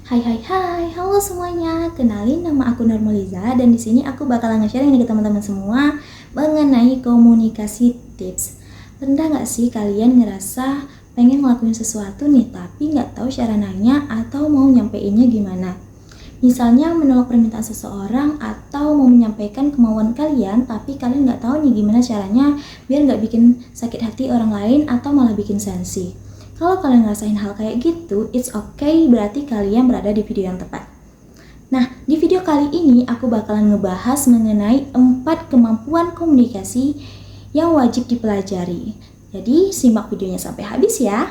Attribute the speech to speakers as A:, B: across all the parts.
A: Hai hai hai, halo semuanya. Kenalin, nama aku Normaliza dan di sini aku bakalan nge-sharing nih ke teman-teman semua mengenai komunikasi tips. Pernah nggak sih kalian ngerasa pengen ngelakuin sesuatu nih tapi nggak tahu cara nanya atau mau nyampeinnya gimana? Misalnya menolak permintaan seseorang atau mau menyampaikan kemauan kalian tapi kalian nggak tahu nih gimana caranya biar nggak bikin sakit hati orang lain atau malah bikin sensi. Kalau kalian ngerasain hal kayak gitu, it's okay, berarti kalian berada di video yang tepat. Nah, di video kali ini aku bakalan ngebahas mengenai 4 kemampuan komunikasi yang wajib dipelajari. Jadi, simak videonya sampai habis ya.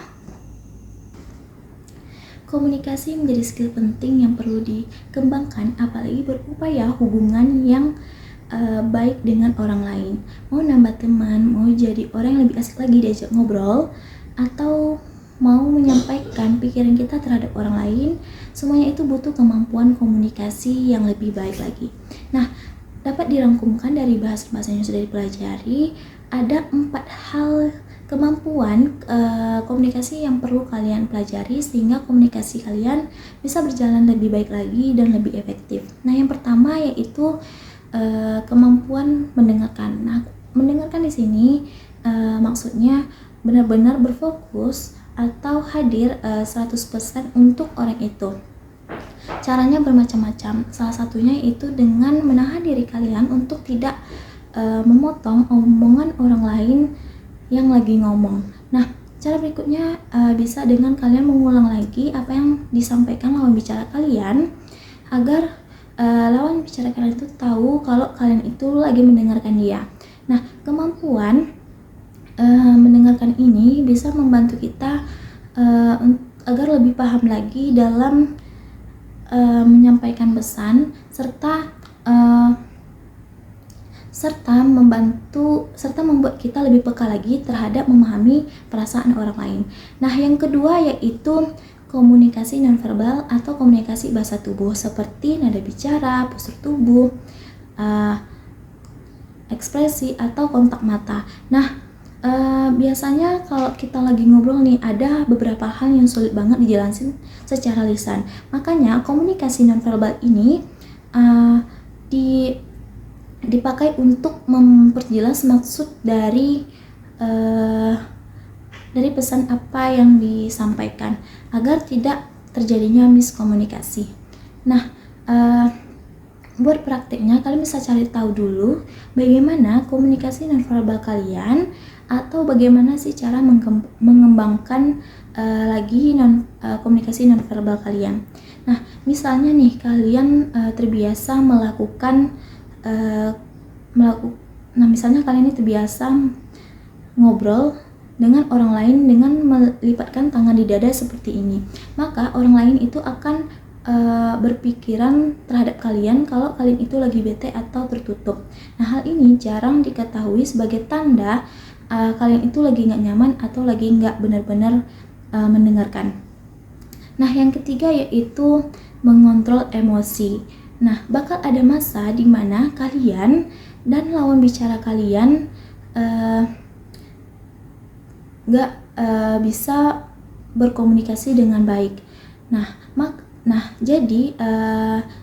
A: Komunikasi menjadi skill penting yang perlu dikembangkan, apalagi berupaya hubungan yang baik dengan orang lain. Mau nambah teman, mau jadi orang yang lebih asik lagi diajak ngobrol, atau mau menyampaikan pikiran kita terhadap orang lain, semuanya itu butuh kemampuan komunikasi yang lebih baik lagi. Nah, dapat dirangkumkan dari bahasa-bahasa yang sudah dipelajari, ada 4 hal kemampuan komunikasi yang perlu kalian pelajari sehingga komunikasi kalian bisa berjalan lebih baik lagi dan lebih efektif. Nah, yang pertama yaitu kemampuan mendengarkan. Nah, mendengarkan di sini maksudnya benar-benar berfokus atau hadir 100% untuk orang itu. Caranya bermacam-macam. Salah satunya itu dengan menahan diri kalian untuk tidak memotong omongan orang lain yang lagi ngomong. Nah, cara berikutnya bisa dengan kalian mengulang lagi apa yang disampaikan lawan bicara kalian agar lawan bicara kalian itu tahu kalau kalian itu lagi mendengarkan dia. Nah, kemampuan mendengarkan ini bisa membantu kita agar lebih paham lagi dalam menyampaikan pesan serta membuat kita lebih peka lagi terhadap memahami perasaan orang lain. Nah, yang kedua yaitu komunikasi nonverbal atau komunikasi bahasa tubuh seperti nada bicara, postur tubuh, ekspresi atau kontak mata. Nah, biasanya kalau kita lagi ngobrol nih, ada beberapa hal yang sulit banget dijelasin secara lisan. Makanya komunikasi nonverbal ini dipakai untuk memperjelas maksud dari pesan apa yang disampaikan agar tidak terjadinya miskomunikasi. Nah, buat praktiknya kalian bisa cari tahu dulu bagaimana komunikasi nonverbal kalian atau bagaimana sih cara mengembangkan komunikasi nonverbal kalian. Nah, misalnya nih kalian terbiasa misalnya kalian ini terbiasa ngobrol dengan orang lain dengan melipatkan tangan di dada seperti ini, maka orang lain itu akan berpikiran terhadap kalian kalau kalian itu lagi bete atau tertutup. Nah, hal ini jarang diketahui sebagai tanda kalian itu lagi nggak nyaman atau lagi nggak benar-benar mendengarkan. Nah, yang ketiga yaitu mengontrol emosi. Nah, bakal ada masa di mana kalian dan lawan bicara kalian nggak bisa berkomunikasi dengan baik. Nah, jadi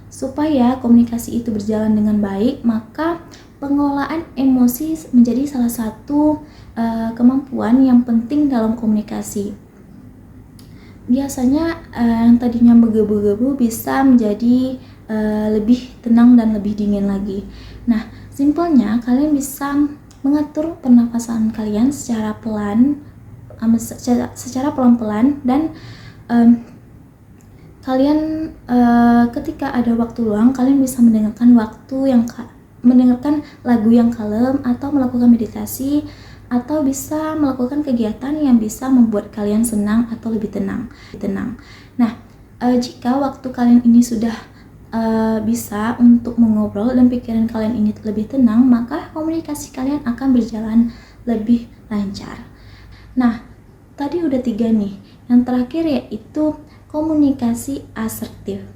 A: supaya komunikasi itu berjalan dengan baik, maka pengelolaan emosi menjadi salah satu kemampuan yang penting dalam komunikasi. Biasanya yang tadinya menggebu-gebu bisa menjadi lebih tenang dan lebih dingin lagi. Nah, simpelnya kalian bisa mengatur pernapasan kalian secara pelan-pelan dan kalian ketika ada waktu luang, kalian bisa mendengarkan lagu yang kalem atau melakukan meditasi atau bisa melakukan kegiatan yang bisa membuat kalian senang atau lebih tenang. Nah, jika waktu kalian ini sudah bisa untuk mengobrol dan pikiran kalian ini lebih tenang, maka komunikasi kalian akan berjalan lebih lancar. Nah, tadi udah 3 nih. Yang terakhir yaitu komunikasi asertif.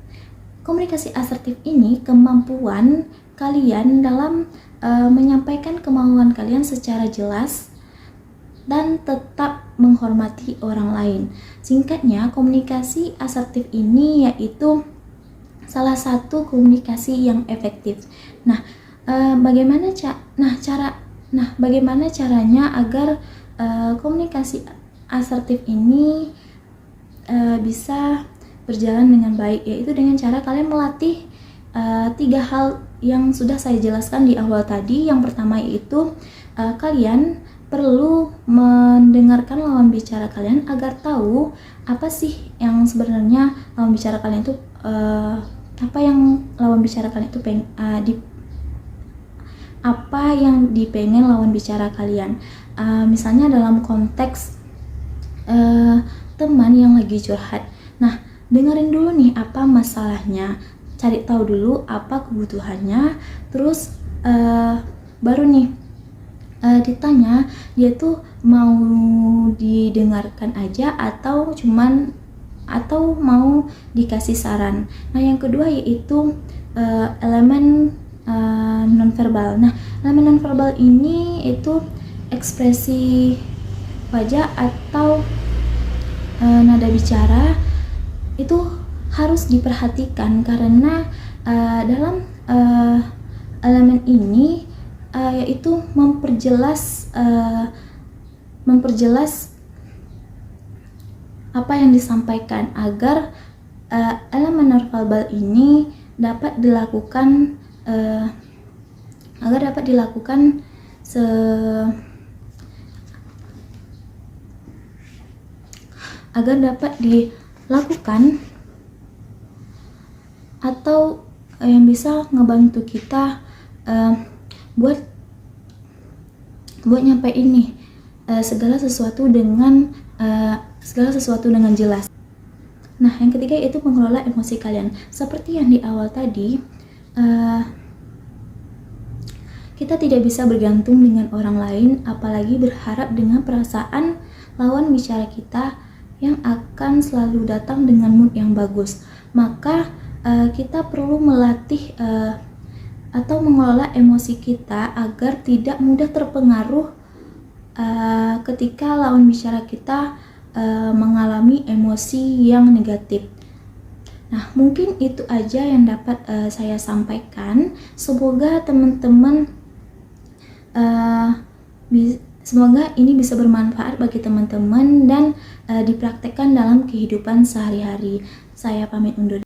A: Komunikasi asertif ini kemampuan kalian dalam menyampaikan kemauan kalian secara jelas dan tetap menghormati orang lain. Singkatnya, komunikasi asertif ini yaitu salah satu komunikasi yang efektif. Nah, bagaimana caranya agar komunikasi asertif ini bisa berjalan dengan baik, yaitu dengan cara kalian melatih 3 hal yang sudah saya jelaskan di awal tadi. Yang pertama yaitu kalian perlu mendengarkan lawan bicara kalian agar tahu apa sih yang sebenarnya lawan bicara kalian itu apa yang dipengen lawan bicara kalian. Misalnya dalam konteks teman yang lagi curhat. Nah, dengerin dulu nih apa masalahnya, cari tahu dulu apa kebutuhannya, terus baru nih ditanya dia tuh mau didengarkan aja atau mau dikasih saran. Nah, yang kedua yaitu elemen nonverbal. Nah, elemen nonverbal ini itu ekspresi wajah atau nada bicara itu harus diperhatikan karena dalam elemen ini yaitu memperjelas apa yang disampaikan agar elemen nonverbal ini dapat dilakukan atau yang bisa ngebantu kita buat nyampein nih segala sesuatu dengan jelas. Nah, yang ketiga itu mengelola emosi kalian. Seperti yang di awal tadi, kita tidak bisa bergantung dengan orang lain, apalagi berharap dengan perasaan lawan bicara kita yang akan selalu datang dengan mood yang bagus. Maka kita perlu melatih atau mengelola emosi kita agar tidak mudah terpengaruh ketika lawan bicara kita mengalami emosi yang negatif. Nah, mungkin itu aja yang dapat saya sampaikan. Semoga teman-teman semoga ini bisa bermanfaat bagi teman-teman dan dipraktekkan dalam kehidupan sehari-hari. Saya pamit undur.